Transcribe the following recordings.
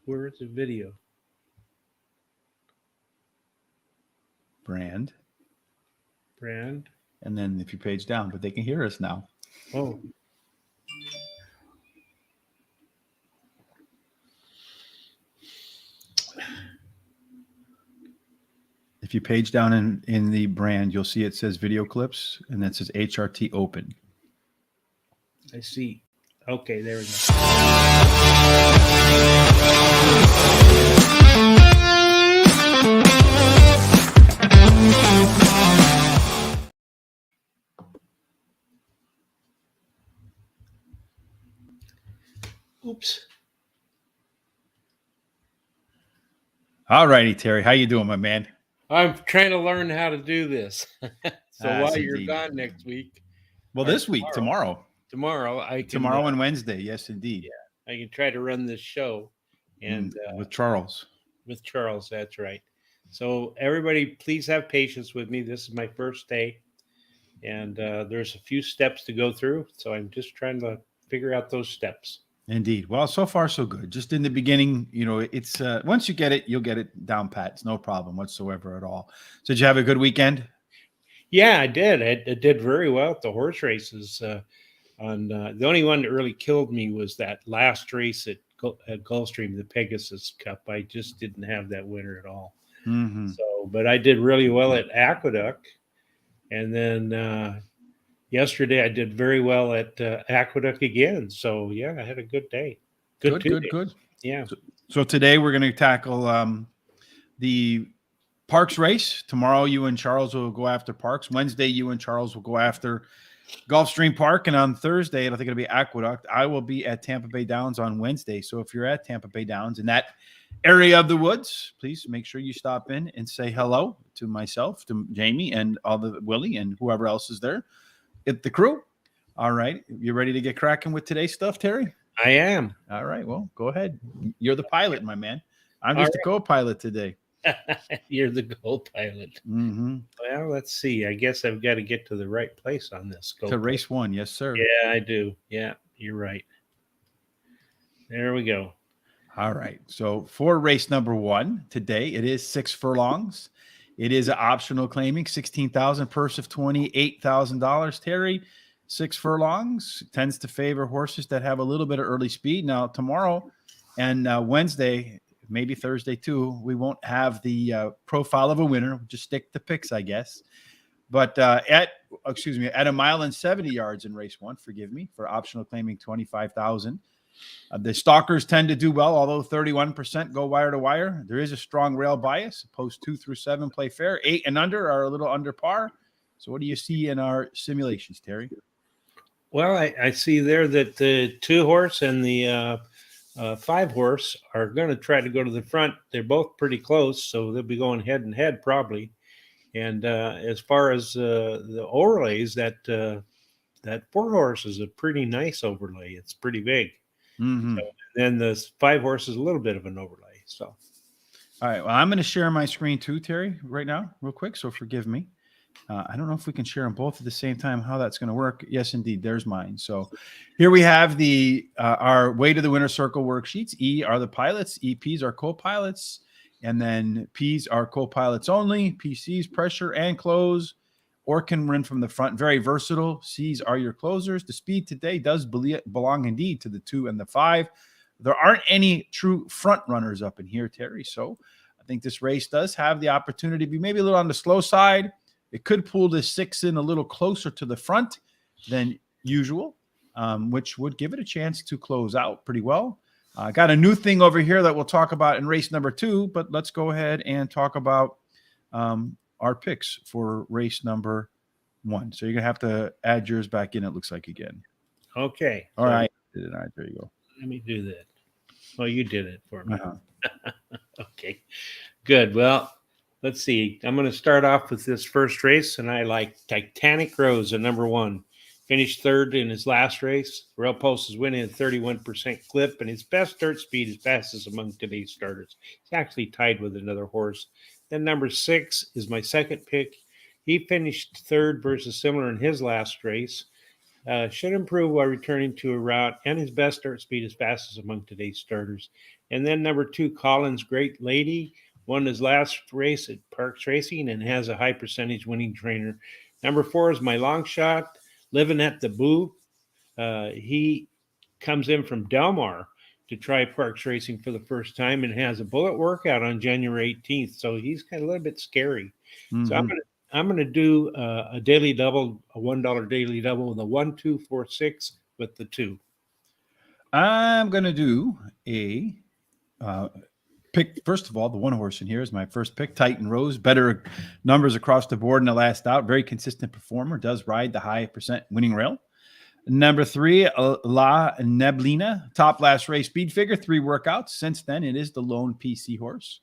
Where is the video? Brand. Brand. And then if you page down, but they can hear us now. Oh. If you page down in the brand, you'll see it says video clips, and then it says HRT open. I see. Okay, there we go. Oops. All righty, Terry. How you doing, my man? I'm trying to learn how to do this. So while you're indeed. gone next week, Well, this week, tomorrow, I can tomorrow and Wednesday. Yes, indeed. Yeah, I can try to run this show, and with Charles. With Charles, that's right. So everybody, please have patience with me. This is my first day, and there's a few steps to go through. So I'm just trying to figure out those steps. Indeed. Well, so far so good. Just in the beginning, it's once you get it, you'll get it down pat. It's no problem whatsoever at all. So did you have a good weekend? Yeah, I did. I did very well at the horse races. The only one that really killed me was that last race at Gulfstream, the Pegasus Cup. I just didn't have that winner at all. Mm-hmm. So, but I did really well at Aqueduct, and then yesterday I did very well at Aqueduct again. So yeah, I had a good day. Good. Yeah. So today we're going to tackle the Parx race. Tomorrow you and Charles will go after Parx. Wednesday you and Charles will go after Gulfstream Park, and on Thursday, I think it'll be Aqueduct. I will be at Tampa Bay Downs on Wednesday. So if you're at Tampa Bay Downs in that area of the woods, please make sure you stop in and say hello to myself, to Jamie, and all the Willie and whoever else is there. It's the crew. All right. You ready to get cracking with today's stuff, Terry? I am. All right. Well, go ahead. You're the pilot, my man. I'm just a co-pilot today. You're the co-pilot. Mm-hmm. Well, let's see. I guess I've got to get to the right place on this. To race one. Yes, sir. Yeah, I do. Yeah, you're right. There we go. All right. So for race number one today, it is 6 furlongs. It is an optional claiming, 16,000, purse of $28,000. Terry, 6 furlongs tends to favor horses that have a little bit of early speed. Now tomorrow and Wednesday, maybe Thursday too, we won't have the profile of a winner. We'll just stick to picks, I guess. But at a mile and 70 yards in race one, forgive me, for optional claiming 25,000. The stalkers tend to do well, although 31% go wire to wire. There is a strong rail bias. Post 2 through 7 play fair. 8 and under are a little under par. So what do you see in our simulations, Terry? Well, I see there that the 2 horse and the 5 horse are going to try to go to the front. They're both pretty close, so they'll be going head and head probably. And as far as the overlays, that 4 horse is a pretty nice overlay. It's pretty big. Mm-hmm. So, then the 5 horse is a little bit of an overlay. So, all right. Well, I'm going to share my screen too, Terry, right now, real quick. So forgive me. I don't know if we can share them both at the same time, how that's going to work. Yes, indeed. There's mine. So here we have our way to the winner circle worksheets. E are the pilots. EPs are co-pilots. And then P's are co-pilots only. PCs, pressure and close, or can run from the front. Very versatile. C's are your closers. The speed today does belong indeed to the 2 and the 5. There aren't any true front runners up in here, Terry. So I think this race does have the opportunity to be maybe a little on the slow side. It could pull the 6 in a little closer to the front than usual, which would give it a chance to close out pretty well. Got a new thing over here that we'll talk about in race number 2, but let's go ahead and talk about our picks for race number 1. So you're going to have to add yours back in, it looks like, again. okay. All right. All right, there you go. Let me do that. Oh, you did it for me. Uh-huh. Okay, good. Well, let's see. I'm going to start off with this first race, and I like Titanic Rose at number 1. Finished 3rd in his last race. Rail Post is winning at 31% clip, and his best dirt speed is fastest among today's starters. He's actually tied with another horse. Then number 6 is my second pick. He finished 3rd versus similar in his last race. should improve while returning to a route, and his best start speed is fastest among today's starters. And then number 2, Collins Great Lady, won his last race at Parx Racing and has a high percentage winning trainer. Number 4 is My Long Shot, Living at the Boo. He comes in from Delmar to try Parx Racing for the first time and has a bullet workout on January 18th. So he's kind of a little bit scary. So I'm gonna do a daily double, a $1 daily double with a 1, 2, 4, 6 with the 2. I'm going to do a pick. First of all, the one horse in here is my first pick, Titan Rose. Better numbers across the board in the last out. Very consistent performer. Does ride the high percent winning rail. Number 3, La Neblina. Top last race speed figure. 3 workouts. Since then, it is the lone PC horse.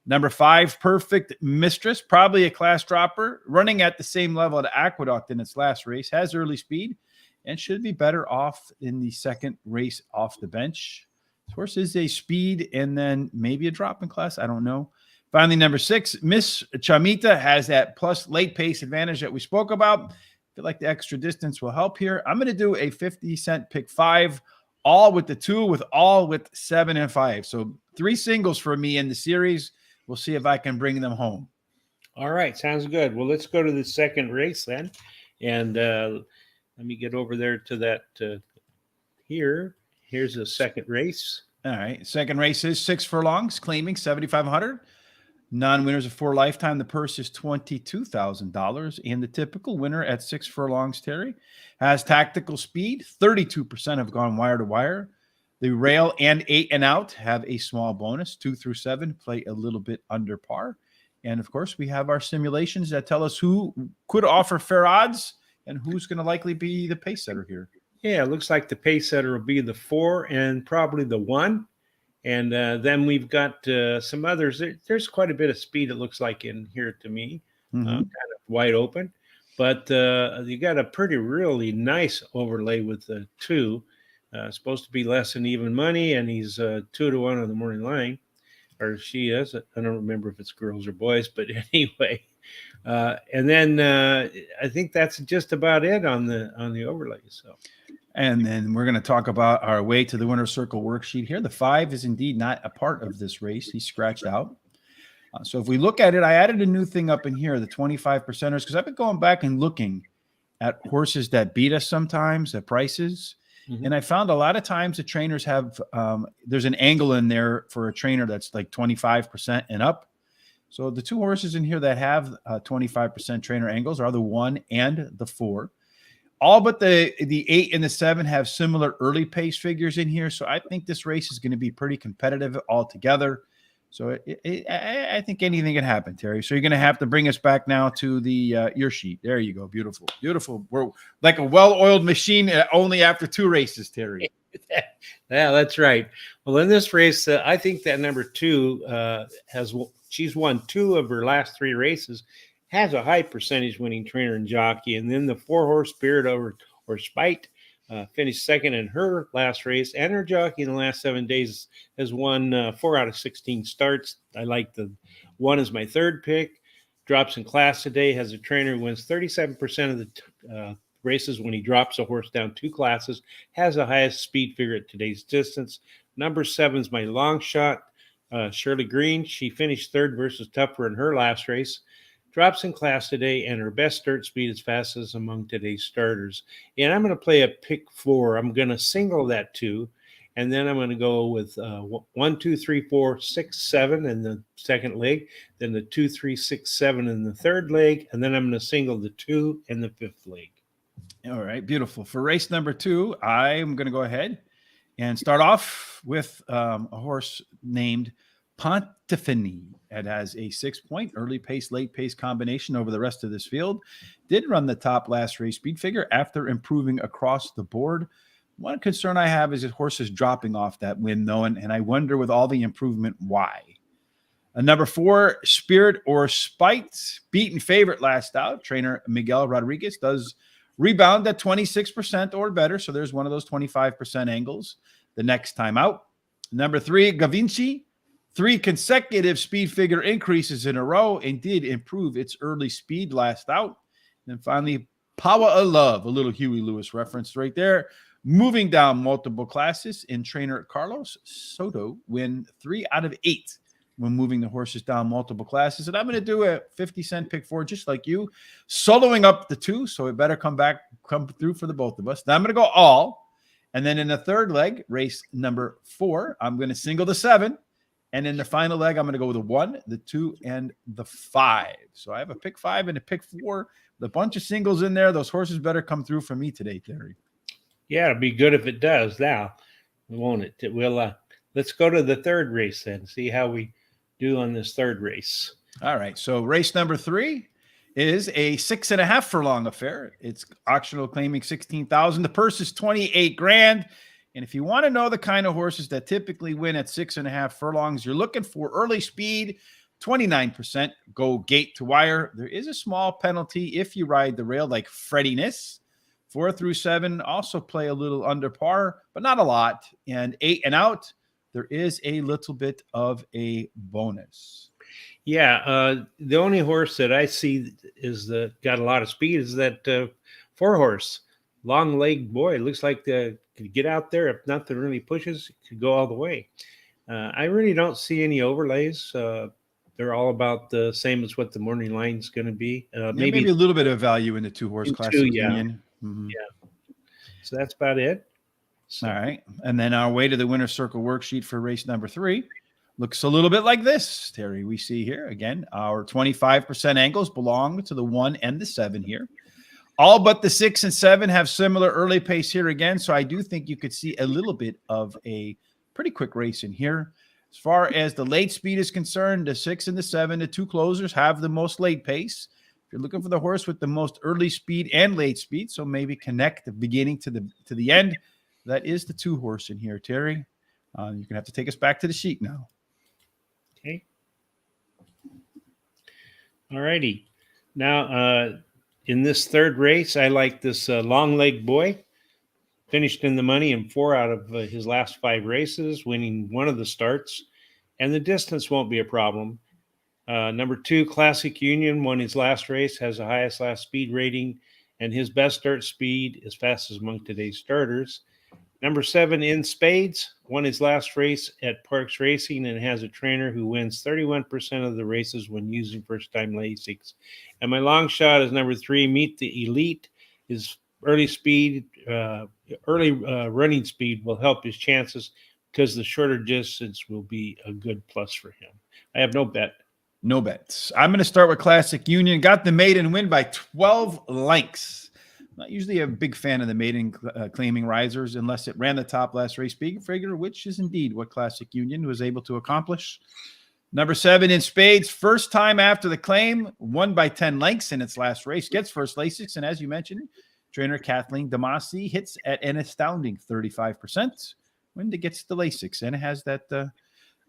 Number 5, Perfect Mistress. Probably a class dropper. Running at the same level at Aqueduct in its last race. Has early speed and should be better off in the second race off the bench. This horse is a speed and then maybe a drop in class. I don't know. Finally, number 6, Miss Chamita has that plus late pace advantage that we spoke about. I feel like the extra distance will help here. I'm going to do a 50-cent pick 5, all with the 2, with 7 and 5. So 3 singles for me in the series. We'll see if I can bring them home. All right, sounds good. Well, let's go to the second race then. And let me get over there to that here. Here's the second race. All right. Second race is 6 furlongs, claiming 7,500. Non-winners of 4 lifetime. The purse is $22,000. And the typical winner at 6 furlongs, Terry, has tactical speed. 32% have gone wire to wire. The rail and 8 and out have a small bonus. 2 through 7 play a little bit under par. And of course, we have our simulations that tell us who could offer fair odds and who's going to likely be the pace setter here. Yeah, it looks like the pace setter will be the 4 and probably the 1. And then we've got some others. There's quite a bit of speed, it looks like, in here to me, kind of wide open. But you got a really nice overlay with the 2. Supposed to be less than even money, and he's 2 to 1 on the morning line, or she is. I don't remember if it's girls or boys, but anyway. And then I think that's just about it on the overlay. So, and then we're going to talk about our way to the winner's circle worksheet here. The 5 is indeed not a part of this race. He's scratched out. So if we look at it, I added a new thing up in here, the 25 percenters, because I've been going back and looking at horses that beat us sometimes at prices. And I found a lot of times the trainers have, there's an angle in there for a trainer that's like 25% and up. So the 2 horses in here that have 25% trainer angles are the 1 and the 4. All but the 8 and the 7 have similar early pace figures in here. So I think this race is going to be pretty competitive altogether. So I think anything can happen, Terry. So you're going to have to bring us back now to the your sheet. There you go. Beautiful. Beautiful. We're like a well-oiled machine only after 2 races, Terry. Yeah, that's right. Well, in this race, I think that number 2 she's won 2 of her last 3 races, has a high percentage winning trainer and jockey. And then the 4-horse Spirit or Spite finished second in her last race, and her jockey in the last 7 days has won 4 out of 16 starts. I like the 1 as my third pick. Drops in class today, has a trainer who wins 37% of the races when he drops a horse down 2 classes, has the highest speed figure at today's distance. Number 7 is my long shot, Shirley Green. She finished 3rd versus Tupper in her last race. Drops in class today, and her best start speed is fastest among today's starters. And I'm going to play a pick 4. I'm going to single that 2, and then I'm going to go with 1, 2, 3, 4, 6, 7 in the second leg, then the 2, 3, 6, 7 in the third leg, and then I'm going to single the 2 in the 5th leg. All right, beautiful. For race number 2, I'm going to go ahead and start off with a horse named Pontiffany. It has a 6-point early pace, late pace combination over the rest of this field. Did run the top last race speed figure after improving across the board. One concern I have is that horse is dropping off that win, though, and I wonder with all the improvement why. Number 4, Spirit or Spite, beaten favorite last out. Trainer Miguel Rodriguez does rebound at 26% or better, so there's one of those 25% angles the next time out. Number 3, Gavinci. 3 consecutive speed figure increases in a row and did improve its early speed last out. And then finally, Power of Love, a little Huey Lewis reference right there. Moving down multiple classes in trainer Carlos Soto win 3 out of 8 when moving the horses down multiple classes. And I'm going to do a 50-cent pick 4 just like you, soloing up the 2. So it better come through for the both of us. Now I'm going to go all. And then in the third leg, race number 4, I'm going to single the 7. And in the final leg, I'm going to go with the 1, the 2, and the 5. So I have a pick 5 and a pick 4. The bunch of singles in there. Those horses better come through for me today, Terry. Yeah, it'll be good if it does. Now, won't it? We'll let's go to the third race then. See how we do on this third race. All right. So race number 3 is a 6.5 furlong affair. It's auctional claiming 16,000. The purse is 28 grand. And if you want to know the kind of horses that typically win at 6.5 furlongs, you're looking for early speed. 29% go gate to wire. There is a small penalty if you ride the rail, like Freddiness. 4 through 7 also play a little under par, but not a lot. And 8 and out, there is a little bit of a bonus. Yeah, the only horse that I see got a lot of speed is that 4-horse, long-legged boy. It looks like could get out there. If nothing really pushes, could go all the way. I really don't see any overlays. They're all about the same as what the morning line's going to be. Maybe a little bit of value in the 2-horse classic union. Mm-hmm. Yeah. So that's about it. All right. And then our way to the winner's circle worksheet for race number 3 looks a little bit like this, Terry. We see here, again, our 25% angles belong to the 1 and the 7 here. All but the 6 and 7 have similar early pace here again. So I do think you could see a little bit of a pretty quick race in here. As far as the late speed is concerned, the 6 and the 7, the 2 closers, have the most late pace. If you're looking for the horse with the most early speed and late speed, so maybe connect the beginning to the end, that is the 2-horse in here, Terry. You're going to have to take us back to the sheet now. Okay. All righty. Now, in this third race, I like this long-legged boy. Finished in the money in 4 out of his last 5 races, winning 1 of the starts. And the distance won't be a problem. Number 2, Classic Union, won his last race, has the highest last speed rating, and his best start speed is fastest among today's starters. Number 7, In Spades, won his last race at Parx Racing and has a trainer who wins 31% of the races when using first-time Lasix. And my long shot is number 3, Meet the Elite. His early speed, running speed will help his chances because the shorter distance will be a good plus for him. I have no bet. No bets. I'm going to start with Classic Union. Got the maiden win by 12 lengths. Not usually a big fan of the maiden claiming risers unless it ran the top last race figure, which is indeed what Classic Union was able to accomplish. Number 7, In Spades, first time after the claim, won by 10 lengths in its last race, gets first Lasix, and as you mentioned, trainer Kathleen Damasi hits at an astounding 35% when it gets the Lasix, and it has that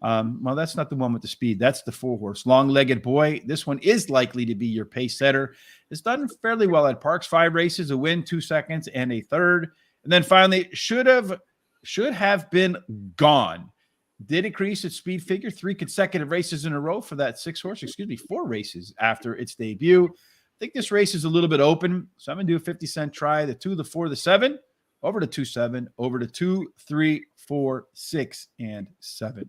well, that's not the one with the speed. That's the 4-horse. Long-legged boy. This one is likely to be your pace setter. It's done fairly well at Parx. 5 races, a win, 2 seconds, and a third. And then finally, should have been gone. Did increase its speed figure 3 consecutive races in a row for that 6-horse. 4 races after its debut. I think this race is a little bit open. So I'm going to do a 50-cent try. The 2, the 4, the 7, over to 2, 7, over to 2, 3, 4, 6, and 7.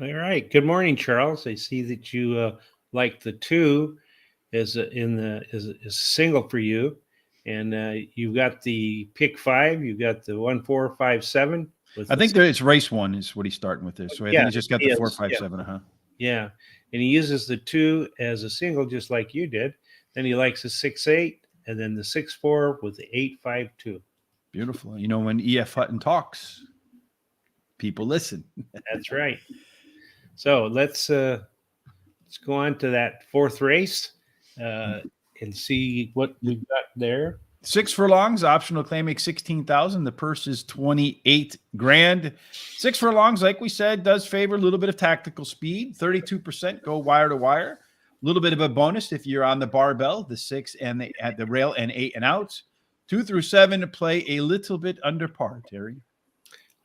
All right. Good morning, Charles. I see that you like the 2 is a single for you, and you've got the pick 5. You've got the 1, 4, 5, 7. I think it's race 1 is what he's starting with this. So I think he just got the 4, 5, 7. Yeah, and he uses the 2 as a single, just like you did. Then he likes the 6, 8, and then the 6, 4 with the 8, 5, 2. Beautiful. You know, when E.F. Hutton talks, people listen. That's right. So let's go on to that 4th race and see what we've got there. 6 furlongs, optional claim makes 16,000. The purse is 28 grand. 6 furlongs, like we said, does favor a little bit of tactical speed. 32% go wire to wire. A little bit of a bonus if you're on the barbell, the 6 and at the rail and 8 and out. 2 through 7 to play a little bit under par, Terry.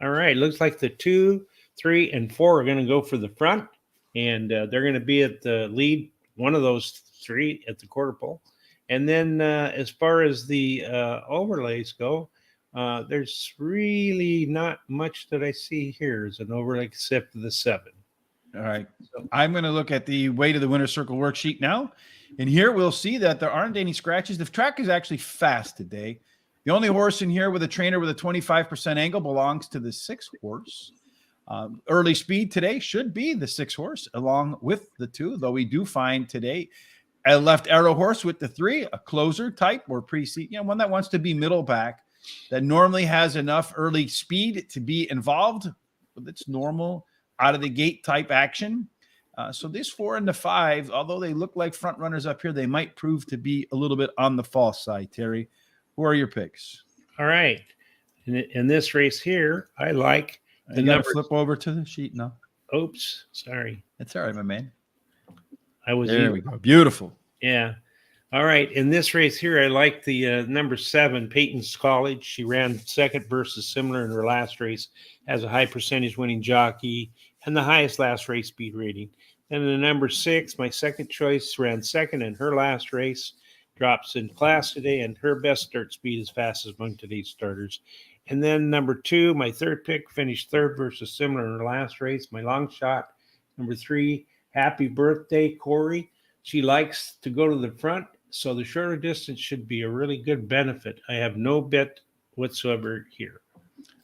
All right. Looks like the 2, 3, and 4 are going to go for the front, and they're going to be at the lead, one of those 3 at the quarter pole. And then as far as the overlays go, there's really not much that I see here as an overlay except for the 7. All right. I'm going to look at the way to the winner's circle worksheet now. And here we'll see that there aren't any scratches. The track is actually fast today. The only horse in here with a trainer with a 25% angle belongs to the 6 horse. Early speed today should be the 6 horse along with the 2, though we do find today a left arrow horse with the 3, a closer type or pre-seat, one that wants to be middle back, that normally has enough early speed to be involved with its normal out of the gate type action. So this 4 and the 5, although they look like front runners up here, they might prove to be a little bit on the false side. Terry, who are your picks? All right. In this race here, I like the number. Flip over to the sheet now. Oops, sorry. That's all right, my man. There we go. Beautiful. Yeah. All right. In this race here, I like the number 7, Peyton's College. She ran second versus similar in her last race, has a high percentage winning jockey, and the highest last race speed rating. And the number 6, my second choice, ran second in her last race, drops in class today, and her best start speed is fastest among today's starters. And then number 2, my third pick, finished third versus similar in her last race, my long shot, number 3, Happy Birthday, Corey. She likes to go to the front, so the shorter distance should be a really good benefit. I have no bet whatsoever here.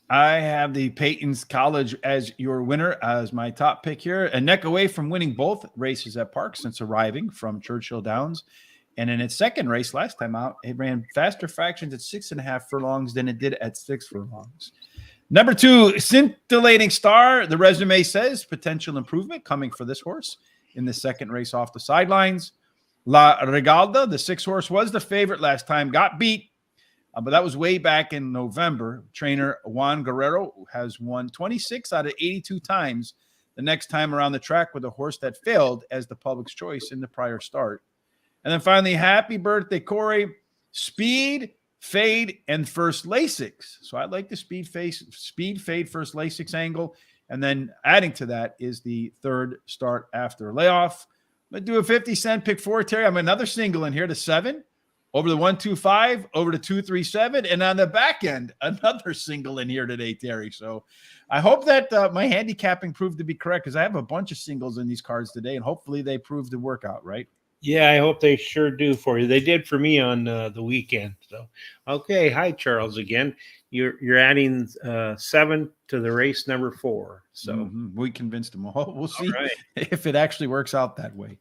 I have the Peyton's College as your winner, as my top pick here. A neck away from winning both races at Parx since arriving from Churchill Downs. And in its second race last time out, it ran faster fractions at 6.5 furlongs than it did at 6 furlongs. Number 2, Scintillating Star. The resume says potential improvement coming for this horse in the second race off the sidelines. La Regalda, the 6 horse, was the favorite last time, got beat. But that was way back in November. Trainer Juan Guerrero has won 26 out of 82 times the next time around the track with a horse that failed as the public's choice in the prior start. And then finally, Happy Birthday, Corey. Speed, fade, and first Lasix. So I like the speed, fade, first Lasix angle. And then adding to that is the third start after layoff. I'm going to do a 50-cent pick 4, Terry. I'm another single in here to 7. Over the 1-2-5, over to 2-3-7, and on the back end, another single in here today, Terry. So I hope that my handicapping proved to be correct, because I have a bunch of singles in these cards today, and hopefully they prove to work out, right? Yeah, I hope they sure do for you. They did for me on the weekend. So, okay. Hi, Charles, again. You're adding 7 to the race number 4. So we convinced them. We'll see if it actually works out that way.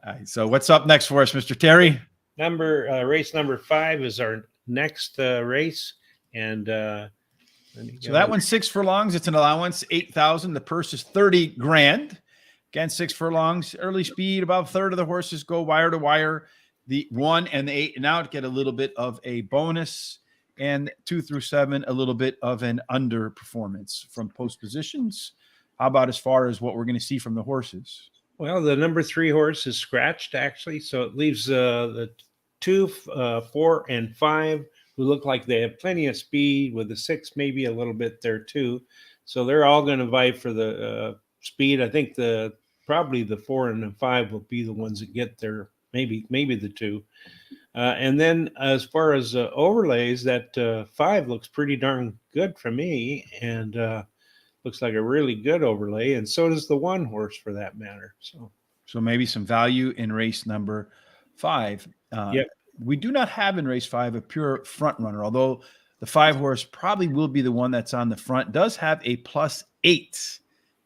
All right. So what's up next for us, Mr. Terry? Race number 5 is our next race, and so that one's 6 furlongs. It's an allowance 8,000. The purse is 30 grand. Again, 6 furlongs. Early speed, about a third of the horses go wire to wire. The 1 and the 8 and out get a little bit of a bonus, and 2-7 a little bit of an underperformance from post positions. How about as far as what we're going to see from the horses? Well, the number 3 horse is scratched, actually, so it leaves the 2, 4, and 5 who look like they have plenty of speed, with the 6 maybe a little bit there too. So they're all going to vie for the speed. I think probably the 4 and the 5 will be the ones that get there, maybe the 2. And then as far as overlays, that 5 looks pretty darn good for me, and looks like a really good overlay, and so does the 1 horse for that matter. So maybe some value in race number 5. We do not have in race 5 a pure front runner, although the 5 horse probably will be the one that's on the front. Does have a +8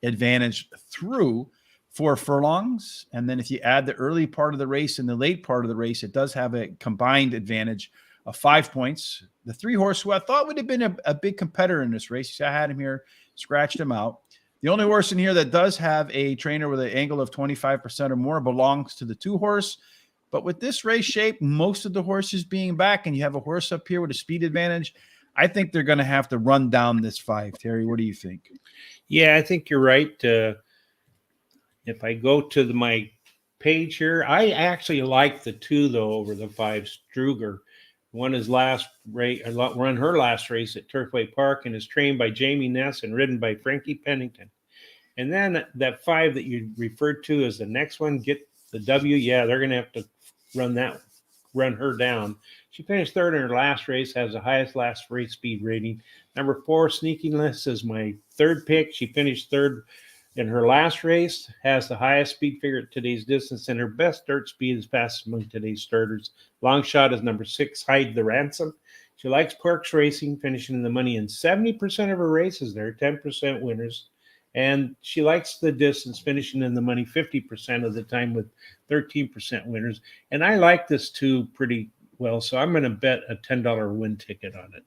advantage through 4 furlongs, and then if you add the early part of the race and the late part of the race, it does have a combined advantage of 5 points. The 3 horse, who I thought would have been a big competitor in this race, I had him here, scratched him out. The only horse in here that does have a trainer with an angle of 25% or more belongs to the 2 horse. But with this race shape, most of the horses being back, and you have a horse up here with a speed advantage, I think they're going to have to run down this 5. Terry, what do you think? Yeah, I think you're right. If I go to my page here, I actually like the 2, though, over the 5, Struger. Won his last race, run her last race at Turfway Park, and is trained by Jamie Ness and ridden by Frankie Pennington. And then that 5 that you referred to as the next one, get the W. Yeah, they're going to have to run that run her down. She finished third in her last race, has the highest last race speed rating. Number 4, Sneakiness, is my third pick. She finished third in her last race, has the highest speed figure at today's distance, and her best dirt speed is fastest among today's starters. Long shot is number 6, Hide the Ransom. She likes Parx racing, finishing in the money in 70% of her races there, 10% winners. And she likes the distance, finishing in the money 50% of the time with 13% winners. And I like this too pretty well, so I'm going to bet a $10 win ticket on it.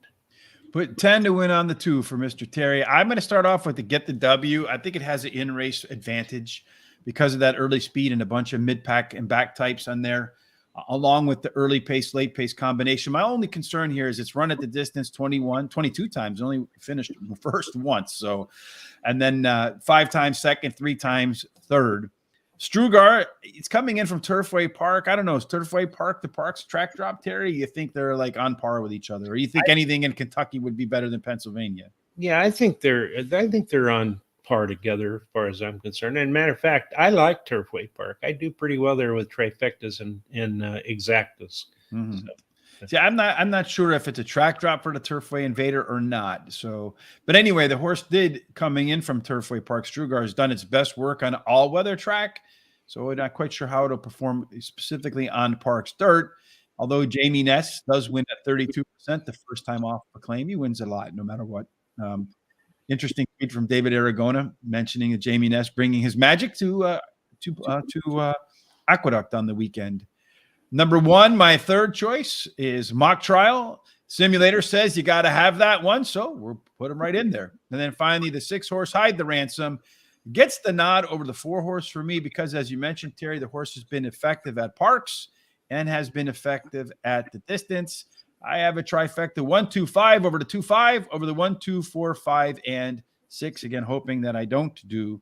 Put 10 to win on the 2 for Mr. Terry. I'm going to start off with the Get the W. I think it has an in-race advantage because of that early speed and a bunch of mid-pack and back types on there, along with the early pace, late pace combination. My only concern here is it's run at the distance 22 times, only finished first once. So, and then 5 times second, 3 times third. Strugar, it's coming in from Turfway Park. I don't know. Is Turfway Park the Parx track drop, Terry? You think they're like on par with each other, or you think anything in Kentucky would be better than Pennsylvania? Yeah, I think they're on par together as far as I'm concerned. And matter of fact, I like Turfway Park. I do pretty well there with trifectas and exactas. Mm-hmm. So. See, I'm not sure if it's a track drop for the Turfway Invader or not. So, but anyway, the horse did coming in from Turfway Park. Strugar has done its best work on all weather track. So we're not quite sure how it'll perform specifically on Parx dirt. Although Jamie Ness does win at 32% the first time off a claim, he wins a lot no matter what. Interesting tweet from David Aragona mentioning that Jamie Ness bringing his magic to Aqueduct on the weekend. Number 1, my third choice is Mock Trial. Simulator says you got to have that one, so we'll put him right in there. And then finally, the 6-horse Hide the Ransom gets the nod over the 4-horse for me because, as you mentioned, Terry, the horse has been effective at Parx and has been effective at the distance. I have a trifecta 1, 2, 5 over the 2, 5 over the 1, 2, 4, 5, and 6. Again, hoping that I don't do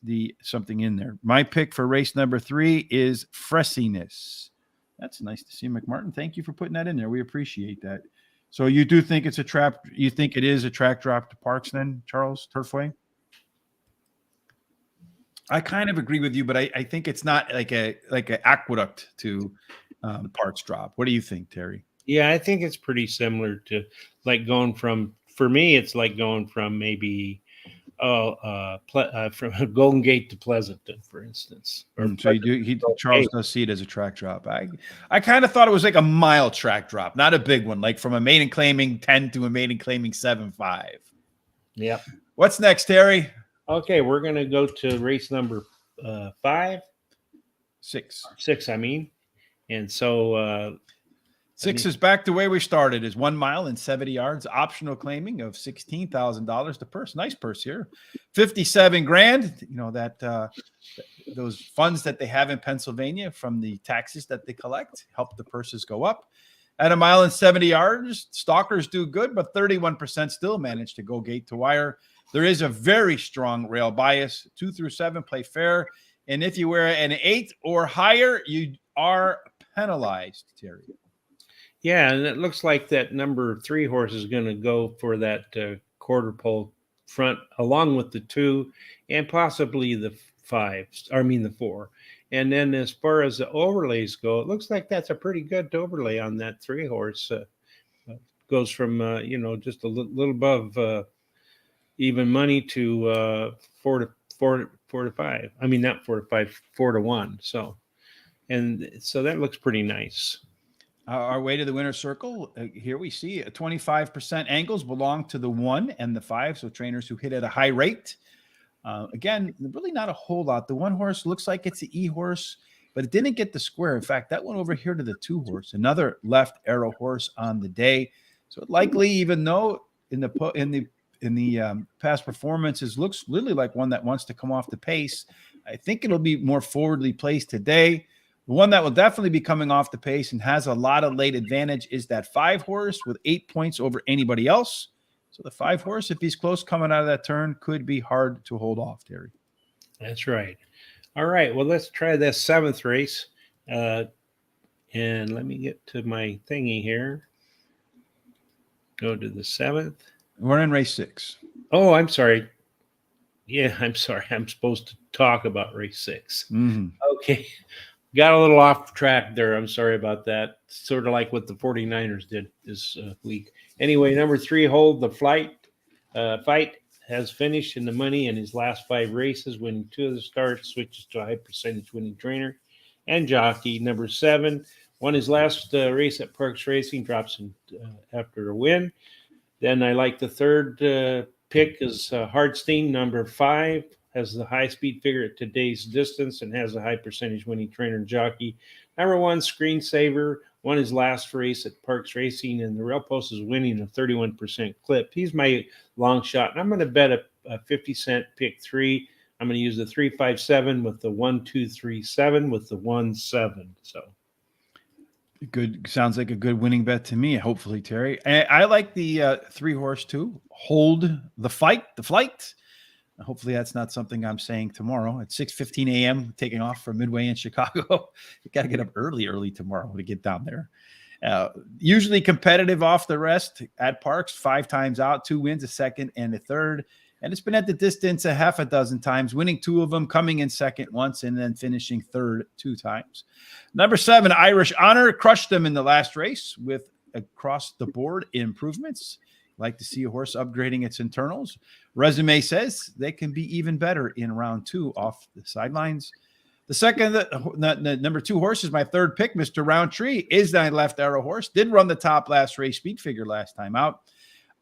the something in there. My pick for race number 3 is Fressiness. That's nice to see, McMartin. Thank you for putting that in there. We appreciate that. So you do think it's a trap? You think it is a track drop to Parx then, Charles Turfway? I kind of agree with you, but I think it's not like a aqueduct to the Parx drop. What do you think, Terry? Yeah, I think it's pretty similar to like going from. For me, it's like going from maybe from Golden Gate to Pleasanton, for instance. So Charles does see it as a track drop. I kind of thought it was like a mile track drop, not a big one, like from a maiden claiming 10 to a maiden claiming 7.5. Yep. What's next, Terry? Okay, we're going to go to race number 6. I mean. And so 6 is back to where we started, is 1 mile and 70 yards, optional claiming of $16,000. The purse, nice purse here, 57 grand. You know that those funds that they have in Pennsylvania from the taxes that they collect help the purses go up. At 1 mile and 70 yards, stalkers do good, but 31% still manage to go gate to wire. There is a very strong rail bias. 2 through 7 play fair, and if you wear an 8 or higher, you are penalized, Terry. Yeah, and it looks like that number 3 horse is going to go for that quarter pole front, along with the 2 and possibly the 5. I mean the 4. And then as far as the overlays go, it looks like that's a pretty good overlay on that 3 horse. Goes from just a little above even money to 4 to 5. I mean not 4 to 5, 4 to 1. So that looks pretty nice. Our way to the winner's circle, here we see 25% angles belong to the 1 and the 5, so trainers who hit at a high rate. Again, really not a whole lot. The 1 horse looks like it's the E horse, but it didn't get the square. In fact, that went over here to the 2 horse, another left arrow horse on the day. So likely, even though in the past performances looks literally like one that wants to come off the pace, I think it'll be more forwardly placed today. The one that will definitely be coming off the pace and has a lot of late advantage is that 5 horse with 8 points over anybody else. So the 5 horse, if he's close coming out of that turn, could be hard to hold off, Terry. That's right. All right. Well, let's try this 7th race. And let me get to my thingy here. Go to the 7th. We're in race 6. Oh, I'm sorry. Yeah, I'm sorry. I'm supposed to talk about race 6. Mm-hmm. Okay. got a little off track there. I'm sorry about that. Sort of like what the 49ers did this week. Anyway, number 3, Hold the Fight has finished in the money in his last 5 races, winning 2 of the starts, switches to a high percentage winning trainer and jockey. Number 7 won his last race at Parx Racing, drops in after a win. Then I like the third pick is Hardstein, number 5. Has the high speed figure at today's distance and has a high percentage winning trainer and jockey. Number 1, Screensaver, won his last race at Parx Racing, and the rail post is winning a 31% clip. He's my long shot, and I'm going to bet a 50-cent pick 3. I'm going to use the 357 with the 1237 with the 17. So good. Sounds like a good winning bet to me. Hopefully, Terry. I like the 3 horse too. Hold the Flight. Hopefully that's not something I'm saying tomorrow at 6:15 a.m. taking off from Midway in Chicago. You got to get up early tomorrow to get down there. Usually competitive off the rest at Parx, 5 times out, 2 wins, a second and a third. And it's been at the distance a half a dozen times, winning 2 of them, coming in second once, and then finishing third 2 times. Number 7, Irish Honor, crushed them in the last race with across the board improvements. Like to see a horse upgrading its internals. Resume says they can be even better in round 2 off the sidelines. The second, the number 2 horse is my third pick, Mr. Roundtree, is that left arrow horse. Did run the top last race speed figure last time out.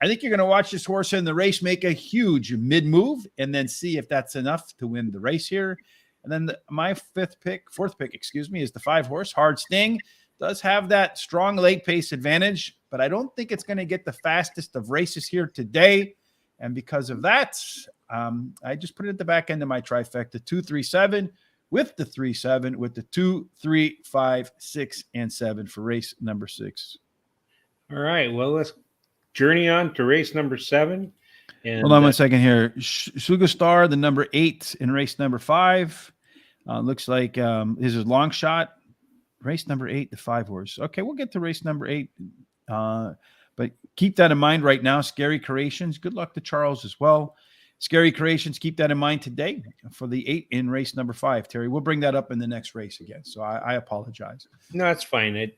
I think you're going to watch this horse in the race make a huge mid-move and then see if that's enough to win the race here. And then my fourth pick, is the 5 horse, Hard Sting. Does have that strong late pace advantage, but I don't think it's going to get the fastest of races here today. And because of that, I just put it at the back end of my trifecta, 2-3-7 with the 3-7 with the 2, 3, 5, 6, and 7 for race number 6. All right. Well, let's journey on to race number 7. And, hold on 1 second here. Sugastar, the number 8 in race number 5. Looks like this is long shot. Race number 8, the 5 horse. Okay, we'll get to race number 8. But keep that in mind right now. Scary Creations. Good luck to Charles as well. Scary Creations, keep that in mind today for the 8 in race number 5. Terry, we'll bring that up in the next race again. So I apologize. No, it's fine.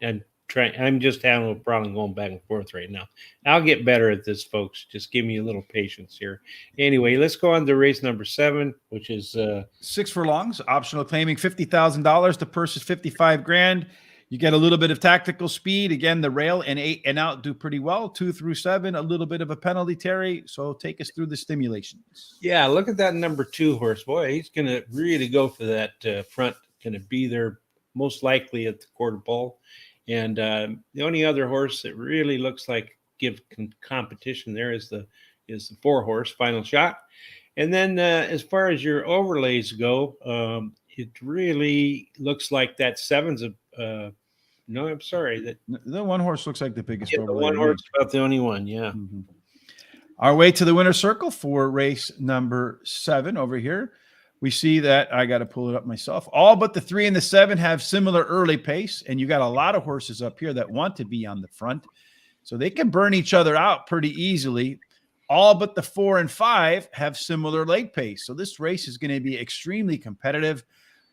I'm just having a problem going back and forth right now. I'll get better at this, folks. Just give me a little patience here. Anyway, let's go on to race number 7, which is 6 furlongs, optional claiming $50,000. The purse is $55,000. You get a little bit of tactical speed. Again, the rail and 8 and out do pretty well. 2 through 7, a little bit of a penalty, Terry. So take us through the stimulations. Yeah, look at that number 2 horse. Boy, he's going to really go for that front. Going to be there most likely at the quarter pole. And the only other horse that really looks like give competition there is the 4 horse, Final Shot. And then as far as your overlays go, it really looks like that 7's no, I'm sorry. The 1 horse looks like the biggest overlay. The 1 horse is about the only one, yeah. Mm-hmm. Our way to the winner's circle for race number 7 over here. We see that I got to pull it up myself. All but the 3 and the 7 have similar early pace, and you got a lot of horses up here that want to be on the front. So they can burn each other out pretty easily. All but the 4 and 5 have similar late pace. So this race is going to be extremely competitive.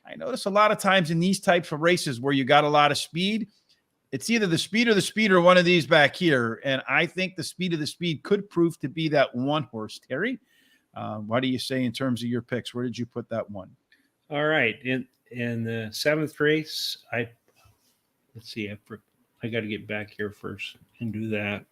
I notice a lot of times in these types of races where you got a lot of speed, it's either the speed or one of these back here. And I think the speed of the speed could prove to be that 1 horse, Terry. What do you say in terms of your picks? Where did you put that one? All right. In the 7th race, let's see. I got to get back here first and do that.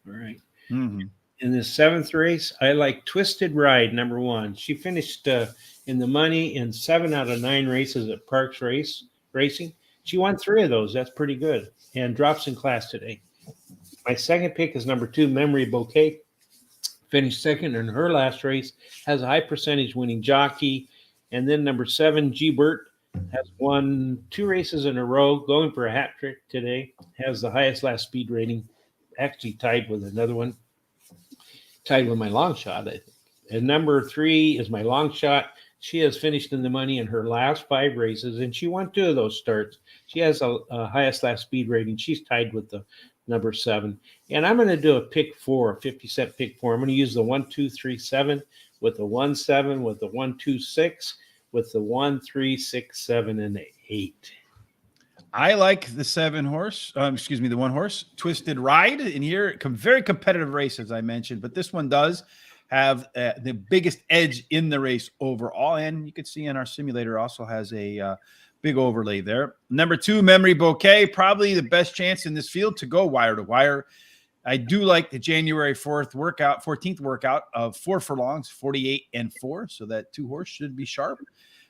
All right. Mm-hmm. In the 7th race, I like Twisted Ride, number 1. She finished in the money in 7 out of 9 races at Parx Racing. She won 3 of those. That's pretty good. And drops in class today. My second pick is number 2, Memory Bouquet. Finished second in her last race. Has a high percentage winning jockey. And then number 7, G-Bert, has won 2 races in a row, going for a hat trick today. Has the highest last speed rating. Actually tied with another one. Tied with my long shot, I think. And number 3 is my long shot. She has finished in the money in her last 5 races, and she won 2 of those starts. She has a highest last speed rating. She's tied with the number 7. And I'm going to do a pick 4, a 50-cent pick 4. I'm going to use the 1-2-3-7 with the 1-7, with the 1-2-6, with the 1-3-6-7, and the 8. I like the 7 horse, the 1 horse, Twisted Ride in here. Very competitive race, as I mentioned, but this one does have the biggest edge in the race overall. And you can see in our simulator also has a big overlay there. Number 2, Memory Bouquet, probably the best chance in this field to go wire to wire. I do like the January 14th workout of 4 furlongs, 48 and 4. So that 2 horse should be sharp.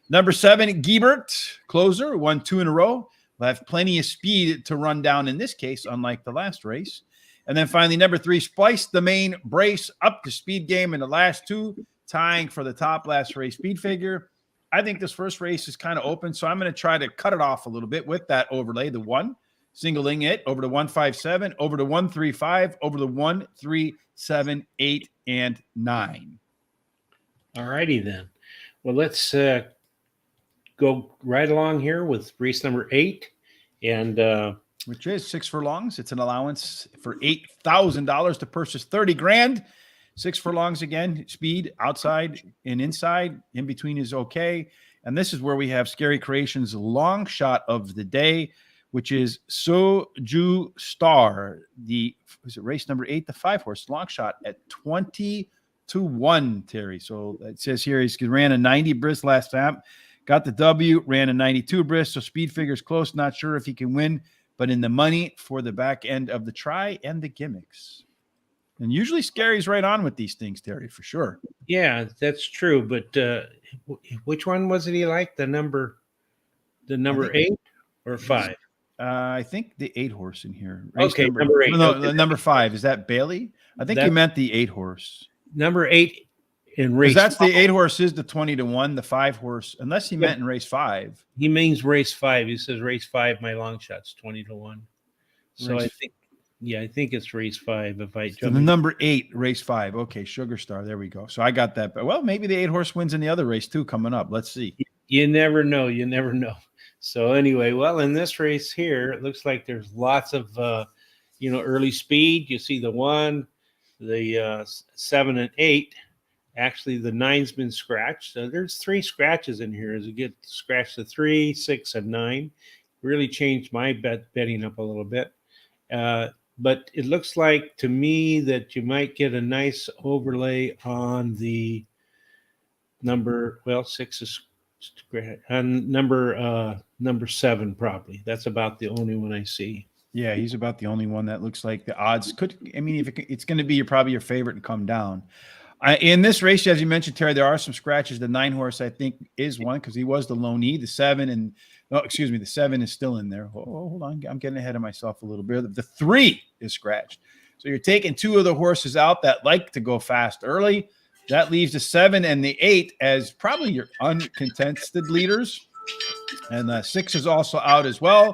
Number 7, Giebert, closer, won 2 in a row. Will have plenty of speed to run down in this case, unlike the last race. And then finally, number 3, Splice the Main Brace, up to speed game in the last 2, tying for the top last race speed figure. I think this first race is kind of open, so I'm going to try to cut it off a little bit with that overlay. The 1, singling it over to 157, over to 135, over to 1, 3, 7, 8, and 9. All righty then. Well, let's go right along here with race number 8, and which is 6 furlongs. It's an allowance for $8,000 to purchase 30 grand. 6 furlongs again, speed outside and inside. In between is okay. And this is where we have Scary Creations' long shot of the day, which is Soju Star. Race number 8, the 5 horse long shot at 20-1, Terry. So it says here he ran a 90 bris last time. Got the W, ran a 92 bris, so speed figures close. Not sure if he can win, but in the money for the back end of the try and the gimmicks. And usually Scary's right on with these things, Terry, for sure. Yeah, that's true. But which one was it he liked? The number 8 or 5? I think the 8 horse in here. Okay, number 8. No, okay. Number 5. Is that Bailey? I think you meant the 8 horse. Number 8 in race. That's the 8 horse is the 20-1. The 5 horse, unless he meant in race 5. He means race 5. He says race 5. My long shot's 20-1. So I think it's race 5. If I so the number 8, race 5. Okay, Sugar Star. There we go. So I got that. Well, maybe the 8 horse wins in the other race too coming up. Let's see. You never know. You never know. So anyway, well, in this race here, it looks like there's lots of early speed. You see the 1, the 7 and 8. Actually, the 9's been scratched. So there's 3 scratches in here. As you get scratched to 3, 6, and 9, really changed my betting up a little bit. But it looks like to me that you might get a nice overlay on the number. Well, 6 is on number 7 probably. That's about the only one I see. Yeah, he's about the only one that looks like the odds could. I mean, if it's going to be probably your favorite and come down. In this race, as you mentioned, Terry, there are some scratches. The 9 horse, I think, is one because he was the loanee. The 7 the 7 is still in there. Oh, hold on. I'm getting ahead of myself a little bit. The 3 is scratched. So you're taking 2 of the horses out that like to go fast early. That leaves the 7 and the 8 as probably your uncontested leaders. And the 6 is also out as well.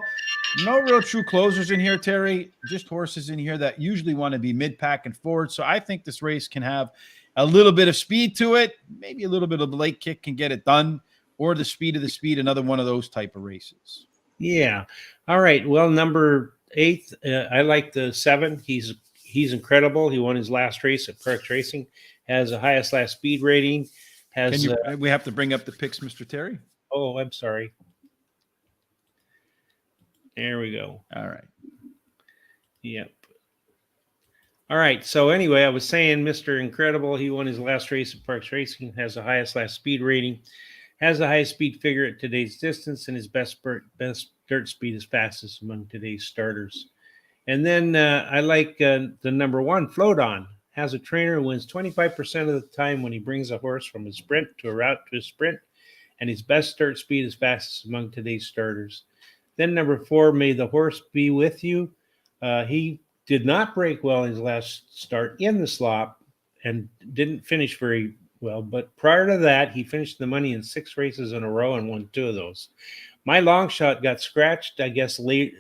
No real true closers in here, Terry. Just horses in here that usually want to be mid-pack and forward. So I think this race can have a little bit of speed to it. Maybe a little bit of the late kick can get it done. Or the speed of the speed, another one of those type of races. Yeah. All right. Well, number 8, I like the 7. He's incredible. He won his last race at Parx Racing. Has the highest last speed rating. We have to bring up the picks, Mr. Terry? Oh, I'm sorry. There we go. All right. Yep. All right. So anyway, I was saying Mr. Incredible, he won his last race at Parx Racing, has the highest last speed rating, has the highest speed figure at today's distance, and his best dirt speed is fastest among today's starters. And then I like the number 1, Float On. Has a trainer who wins 25% of the time when he brings a horse from a sprint to a route to a sprint, and his best dirt speed is fastest among today's starters. Then number 4, May the Horse Be With You. He did not break well in his last start in the slop and didn't finish very well. But prior to that, he finished the money in 6 races in a row and won 2 of those. My long shot got scratched, I guess, late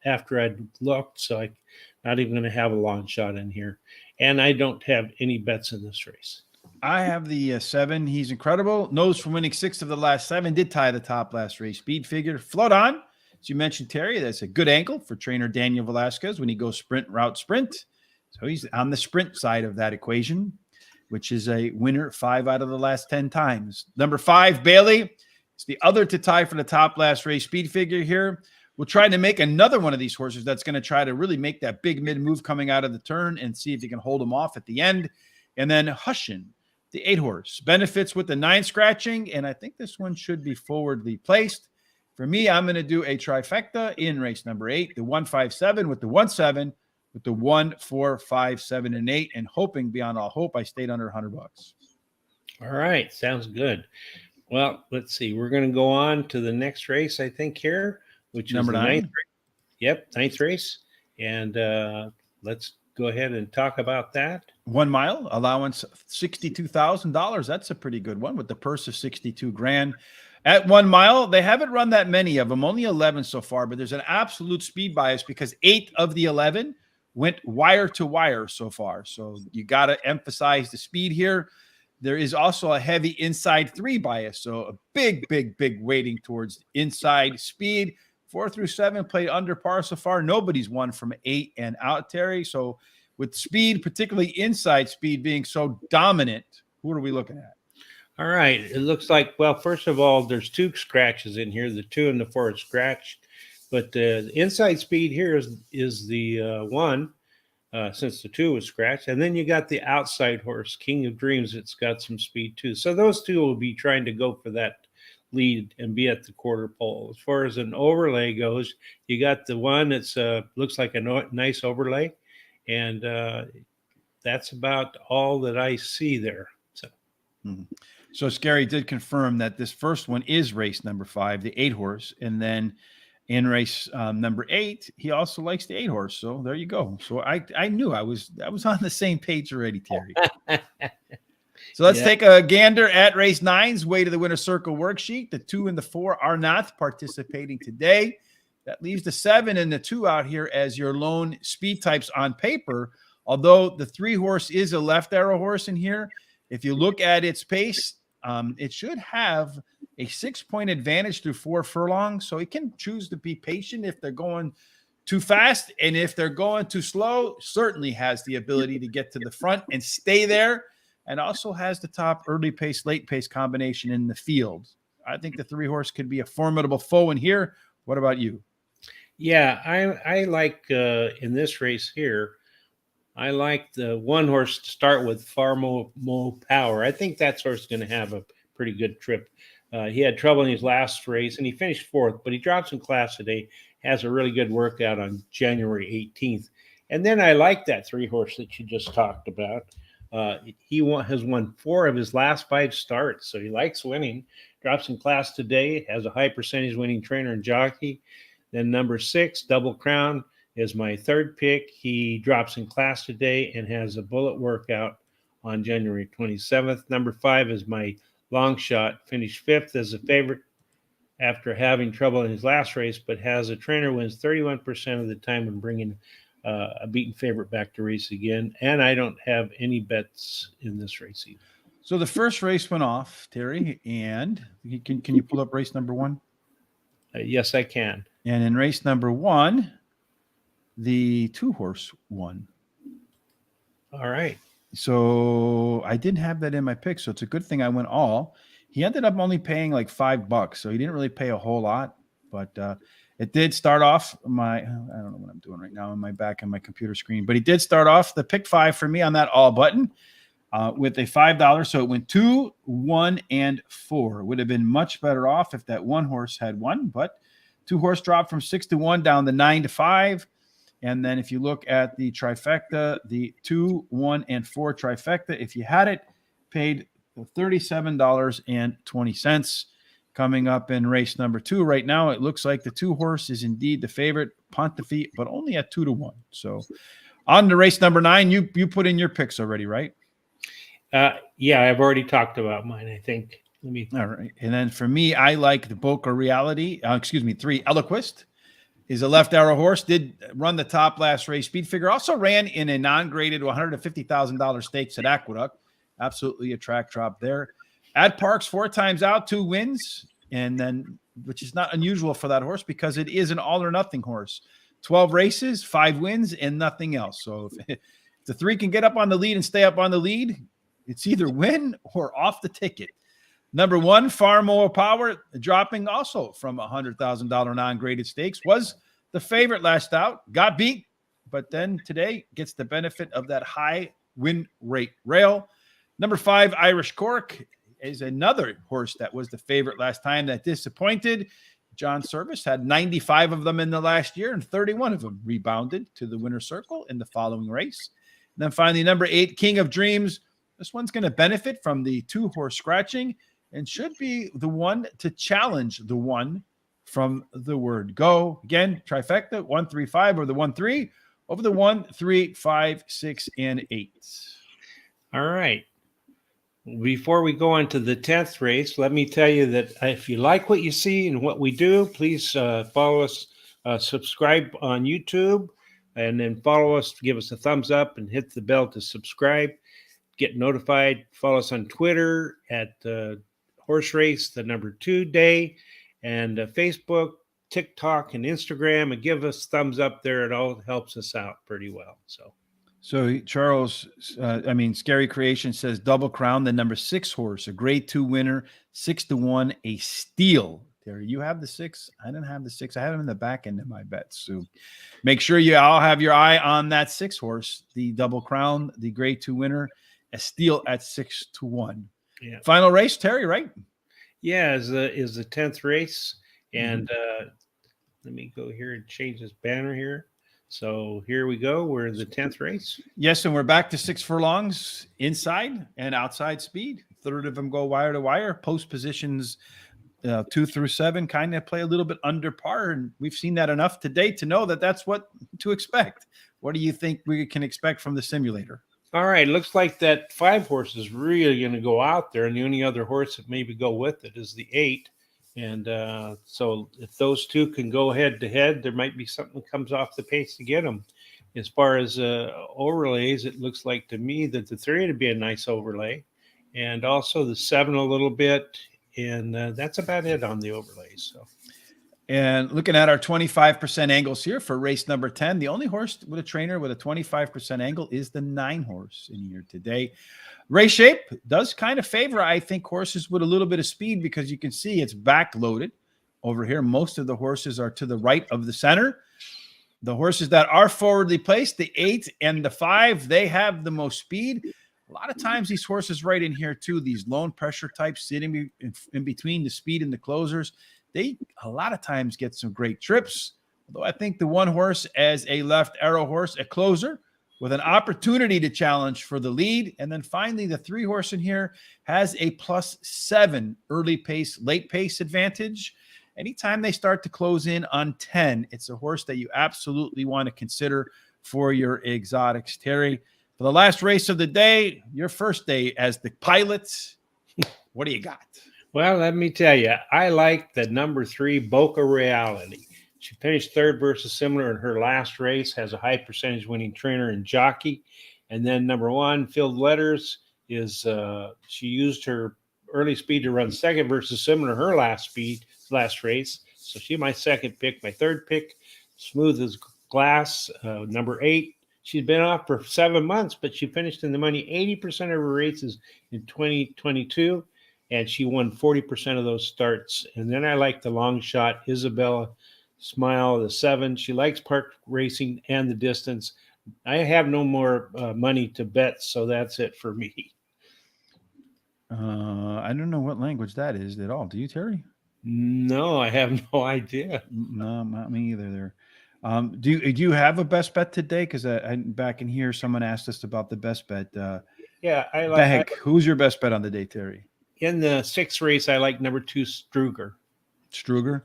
after I'd looked, so I'm not even going to have a long shot in here. And I don't have any bets in this race. I have the 7. He's incredible. Knows from winning 6 of the last 7. Did tie the top last race. Speed figure. Float On. As you mentioned, Terry, that's a good angle for trainer Daniel Velasquez when he goes sprint, route, sprint. So he's on the sprint side of that equation, which is a winner 5 out of the last 10 times. Number 5, Bailey. It's the other to tie for the top last race speed figure here. We'll try to make another one of these horses that's going to try to really make that big mid move coming out of the turn and see if he can hold them off at the end. And then Hushin, the 8 horse, benefits with the 9 scratching. And I think this one should be forwardly placed. For me, I'm going to do a trifecta in race number 8, the 1, 5, 7 with the 1, 7 with the 1, 4, 5, 7, and 8, and hoping beyond all hope I stayed under $100. All right. Sounds good. Well, let's see. We're going to go on to the next race, I think, here, which Number is the 9. ninth race. Yep, 9th race. And let's go ahead and talk about that. 1 mile allowance, $62,000. That's a pretty good one with the purse of 62 grand. At 1 mile, they haven't run that many of them, only 11 so far, but there's an absolute speed bias because 8 of the 11 went wire to wire so far. So you got to emphasize the speed here. There is also a heavy inside 3 bias. So a big weighting towards inside speed. 4 through 7 played under par so far. Nobody's won from 8 and out, Terry. So with speed, particularly inside speed being so dominant, who are we looking at? All right. It looks like, well, first of all, there's 2 scratches in here. The 2 and the 4 are scratched. But the inside speed here is the 1, since the 2 was scratched. And then you got the outside horse, King of Dreams. It's got some speed too. So those 2 will be trying to go for that lead and be at the quarter pole. As far as an overlay goes, you got the one that's looks like a nice overlay. And that's about all that I see there. So. Mm-hmm. So Scary did confirm that this first one is race number 5, the 8 horse. And then in race number 8, he also likes the 8 horse. So there you go. So I knew I was on the same page already, Terry. So let's take a gander at race 9's way to the winner circle worksheet. The 2 and the 4 are not participating today. That leaves the 7 and the 2 out here as your lone speed types on paper. Although the 3 horse is a left arrow horse in here. If you look at its pace, it should have a 6-point advantage through 4 furlongs. So it can choose to be patient if they're going too fast. And if they're going too slow, certainly has the ability to get to the front and stay there. And also has the top early pace, late pace combination in the field. I think the 3 horse could be a formidable foe in here. What about you? Yeah, I like in this race here, I like the 1 horse to start with, Far More Power. I think that horse is going to have a pretty good trip. He had trouble in his last race, and he finished 4th, but he dropped some class today, has a really good workout on January 18th. And then I like that 3 horse that you just talked about. He has won 4 of his last 5 starts, so he likes winning. Drops in class today, has a high percentage winning trainer and jockey. Then number 6, Double Crown, is my 3rd pick. He drops in class today and has a bullet workout on January 27th. Number 5 is my long shot, finished 5th as a favorite after having trouble in his last race, but has a trainer wins 31% of the time when bringing a beaten favorite back to race again. And I don't have any bets in this race either. So the first race went off, Terry, and can you pull up race number 1? Yes, I can. And in race number 1, the 2 horse won. All right. So I didn't have that in my pick. So it's a good thing I went all. He ended up only paying like $5. So he didn't really pay a whole lot, but it did start off I don't know what I'm doing right now on my back on my computer screen, but he did start off the pick 5 for me on that all button with a $5. So it went 2, 1, and 4. It would have been much better off if that 1 horse had won, but 2 horse dropped from 6 to 1 down to 9 to 5. And then if you look at the trifecta, the 2, 1, and 4 trifecta, if you had it, paid $37.20. Coming up in race number 2 right now, it looks like the 2 horse is indeed the favorite, Pontefice, but only at 2 to 1. So on to race number 9, you put in your picks already, right? Yeah, I've already talked about mine, I think. All right. And then for me, I like the Boca Reality. 3, Eloquist. He's a left arrow horse, did run the top last race. Speed figure also ran in a non-graded $150,000 stakes at Aqueduct. Absolutely a track drop there. At Parx, 4 times out, 2 wins, and then which is not unusual for that horse because it is an all or nothing horse. 12 races, 5 wins, and nothing else. So if the 3 can get up on the lead and stay up on the lead, it's either win or off the ticket. Number 1, Far More Power, dropping also from $100,000 non-graded stakes, was the favorite last out, got beat, but then today gets the benefit of that high win rate rail. Number 5, Irish Cork, is another horse that was the favorite last time that disappointed. John Service had 95 of them in the last year, and 31 of them rebounded to the winner's circle in the following race. And then finally, number 8, King of Dreams. This one's going to benefit from the 2-horse scratching and should be the one to challenge the one from the word go. Again, trifecta, 1, 3, 5 over the 1, 3 over the 1, 3, 5, 6, and 8. All right. Before we go on to the 10th race, let me tell you that if you like what you see and what we do, please follow us, subscribe on YouTube, and then follow us, give us a thumbs up, and hit the bell to subscribe, get notified. Follow us on Twitter at Horse Race, the number 2 day, and Facebook, TikTok, and Instagram, and give us thumbs up there. It all helps us out pretty well. So Charles, Scary Creation says Double Crown, the number 6 horse, a grade 2 winner, 6-1, a steal. Terry, you have the 6. I didn't have the 6. I have him in the back end of my bets. So make sure you all have your eye on that 6 horse, the Double Crown, the grade 2 winner, a steal at 6-1. Yeah. Final race, Terry, right? Yeah, is the 10th race. And let me go here and change this banner here. So here we go. We're in the 10th race. Yes, and we're back to 6 furlongs inside and outside speed. Third of them go wire to wire. Post positions 2 through 7 kind of play a little bit under par, and we've seen that enough today to know that that's what to expect. What do you think we can expect from the simulator? All right, looks like that 5 horse is really going to go out there, and the only other horse that maybe go with it is the 8. And so if those 2 can go head to head, there might be something that comes off the pace to get them. As far as overlays, it looks like to me that the 3 would be a nice overlay, and also the 7 a little bit, and that's about it on the overlays. So, and looking at our 25% angles here for race number 10, the only horse with a trainer with a 25% angle is the 9 horse in here today. Race shape does kind of favor, I think, horses with a little bit of speed, because you can see it's backloaded over here. Most of the horses are to the right of the center. The horses that are forwardly placed, the 8 and the 5, they have the most speed. A lot of times these horses right in here too, these lone pressure types sitting in between the speed and the closers, they a lot of times get some great trips. Although I think the 1 horse as a left arrow horse, a closer, with an opportunity to challenge for the lead. And then finally, the 3 horse in here has a +7 early pace, late pace advantage. Anytime they start to close in on 10, it's a horse that you absolutely want to consider for your exotics. Terry, for the last race of the day, your first day as the pilot, what do you got? Well, let me tell you, I like the number 3 Boca Reality. She finished 3rd versus similar in her last race, has a high percentage winning trainer and jockey. And then number 1, Filled Letters, is she used her early speed to run 2nd versus similar in her last race. So she's my 2nd pick. My 3rd pick, Smooth as Glass, number 8. She's been off for 7 months, but she finished in the money 80% of her races in 2022, and she won 40% of those starts. And then I like the long shot, Isabella Smile, the 7. She likes park racing and the distance. I have no more money to bet, so that's it for me. I don't know what language that is at all. Do you, Terry? No, I have no idea. No, not me either there. Do you have a best bet today? Because back in here, someone asked us about the best bet. Yeah, I like. Who's your best bet on the day, Terry? In the 6th race, I like number 2 Struger. Struger?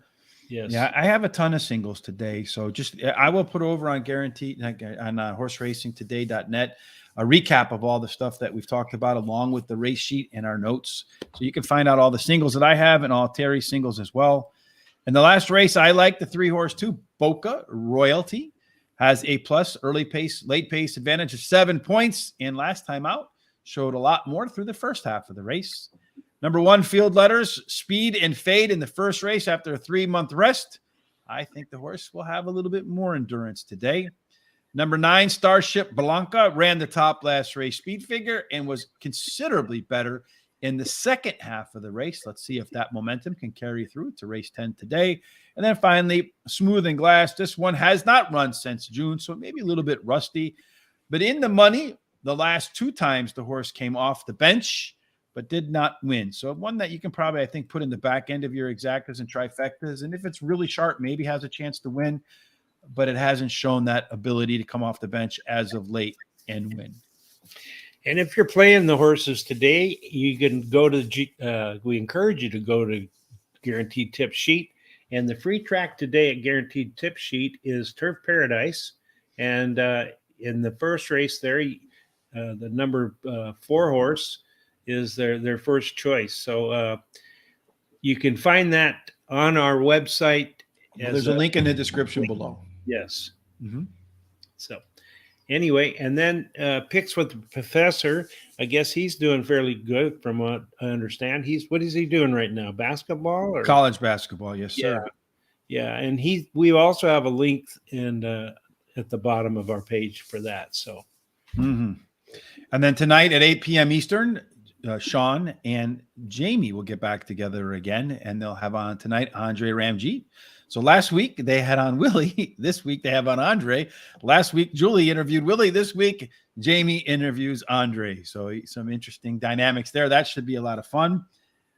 Yes. Yeah, I have a ton of singles today. So I will put over on Guaranteed on horseracingtoday.net a recap of all the stuff that we've talked about, along with the race sheet and our notes. So you can find out all the singles that I have and all Terry's singles as well. In the last race, I like the 3 horse too. Boca Royalty has a plus early pace, late pace advantage of 7 points. And last time out, showed a lot more through the first half of the race. Number 1, Field Letters, speed and fade in the first race after a 3-month rest. I think the horse will have a little bit more endurance today. Number 9, Starship Blanca, ran the top last race speed figure and was considerably better in the second half of the race. Let's see if that momentum can carry through to race 10 today. And then finally, Smooth and Glass. This one has not run since June, so maybe a little bit rusty, but in the money the last 2 times the horse came off the bench, but did not win. So one that you can probably, I think, put in the back end of your exactas and trifectas. And if it's really sharp, maybe has a chance to win, but it hasn't shown that ability to come off the bench as of late and win. And if you're playing the horses today, you can go to we encourage you to go to Guaranteed Tip Sheet. And the free track today at Guaranteed Tip Sheet is Turf Paradise. And in the first race there, the number 4 horse is their first choice. So you can find that on our website. Well, there's a link in the description below. Yes. Mm-hmm. So anyway, and then Picks with the Professor. I guess he's doing fairly good from what I understand. What is he doing right now? Basketball or college basketball? Yes, sir. Yeah, and we also have a link at the bottom of our page for that. So, and then tonight at 8 p.m. Eastern, Sean and Jamie will get back together again, and they'll have on tonight Andre Ramjeet. So last week they had on Willie. This week they have on Andre. Last week Julie interviewed Willie. This week Jamie interviews Andre. So some interesting dynamics there. That should be a lot of fun.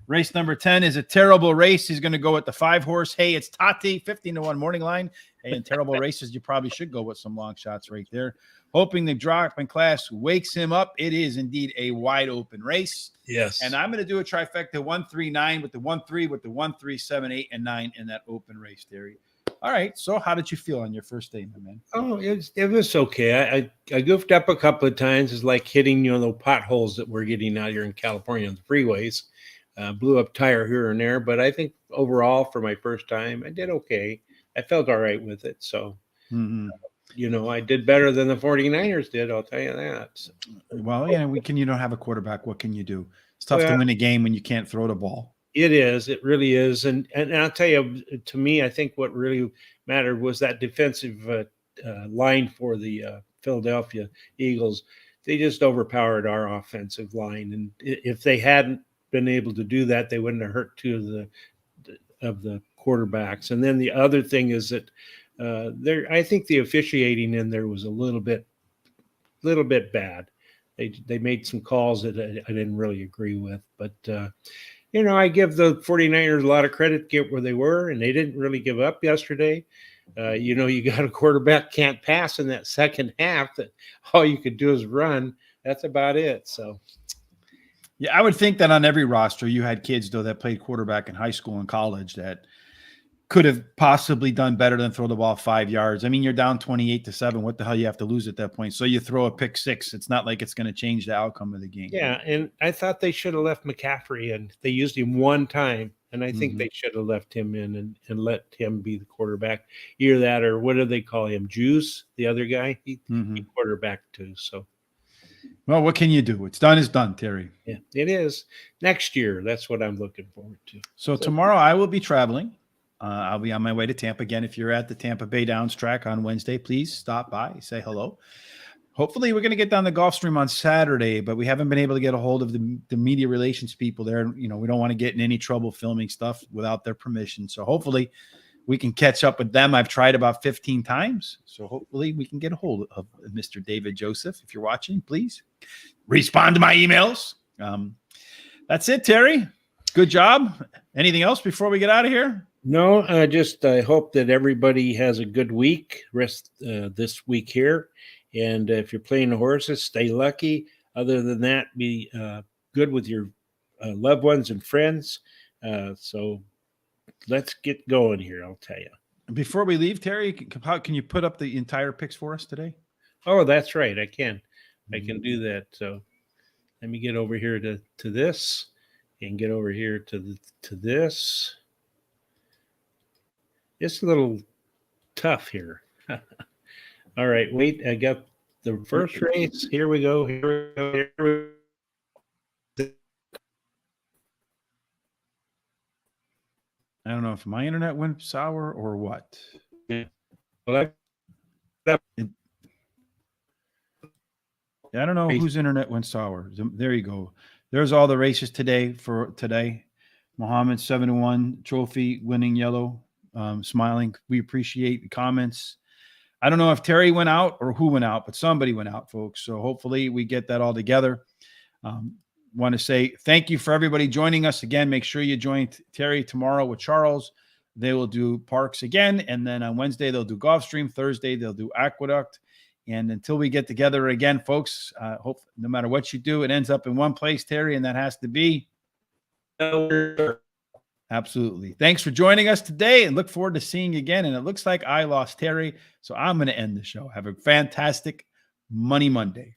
Race number 10 is a terrible race. He's going to go with the 5 horse. Hey, it's Tati, 15-1 morning line. Hey, in terrible races, you probably should go with some long shots right there. Hoping the drop in class wakes him up. It is indeed a wide open race. Yes. And I'm going to do a trifecta 1, 3, 9 with the 1, 3, with the 1, 3, 7, 8, and 9 in that open race, Terry. All right. So how did you feel on your first day, my man? Oh, it was okay. I goofed up a couple of times. It's like hitting, the potholes that we're getting out here in California on the freeways. Blew up tire here and there, but I think overall for my first time, I did okay. I felt all right with it. So, I did better than the 49ers did. I'll tell you that. So. Well, you don't have a quarterback. What can you do? It's tough to win a game when you can't throw the ball. It is. It really is. And I'll tell you, to me, I think what really mattered was that defensive line for the Philadelphia Eagles. They just overpowered our offensive line. And if they hadn't been able to do that, they wouldn't have hurt 2 of the quarterbacks. And then the other thing is that I think the officiating in there was a little bit bad. They made some calls that I didn't really agree with, but I give the 49ers a lot of credit to get where they were, and they didn't really give up yesterday. You got a quarterback can't pass in that second half, that all you could do is run. That's about it. So. Yeah, I would think that on every roster, you had kids, though, that played quarterback in high school and college that could have possibly done better than throw the ball 5 yards. I mean, you're down 28-7. What the hell you have to lose at that point? So you throw a pick 6. It's not like it's going to change the outcome of the game. Yeah, and I thought they should have left McCaffrey, and they used him one time, and I think they should have left him in and let him be the quarterback. Either that, or what do they call him? Juice, the other guy? He quarterback too, so. Well, what can you do? It's done is done, Terry. Yeah, it is. Next year, that's what I'm looking forward to. So tomorrow I will be traveling. I'll be on my way to Tampa. Again, if you're at the Tampa Bay Downs track on Wednesday, please stop by, say hello. Hopefully we're going to get down the Gulfstream on Saturday, but we haven't been able to get a hold of the media relations people there. We don't want to get in any trouble filming stuff without their permission. So hopefully we can catch up with them. I've tried about 15 times. So hopefully we can get a hold of Mr. David Joseph. If you're watching, please respond to my emails. That's it, Terry. Good job. Anything else before we get out of here? No, I hope that everybody has a good week rest this week here. And if you're playing the horses, stay lucky. Other than that, be good with your loved ones and friends. So let's get going here, I'll tell you. Before we leave, Terry, can you put up the entire picks for us today? Oh, that's right. I can do that. So let me get over here to this and get over here to this. It's a little tough here. All right, wait. I got the first race. Here we go. I don't know if my internet went sour or what. Yeah. Well, I don't know whose internet went sour. There you go. there's all the races today for today. Muhammad 7-1 trophy, winning yellow, smiling. We appreciate the comments. I don't know if Terry went out or who went out, but somebody went out, folks. So hopefully we get that all together. Want to say thank you for everybody joining us again. Make sure you join Terry tomorrow with Charles. They will do Parx again. And then on Wednesday, they'll do Gulfstream. Thursday, they'll do Aqueduct. And until we get together again, folks, hope no matter what you do, it ends up in one place, Terry, and that has to be. Absolutely. Thanks for joining us today and look forward to seeing you again. And it looks like I lost Terry, so I'm going to end the show. Have a fantastic Money Monday.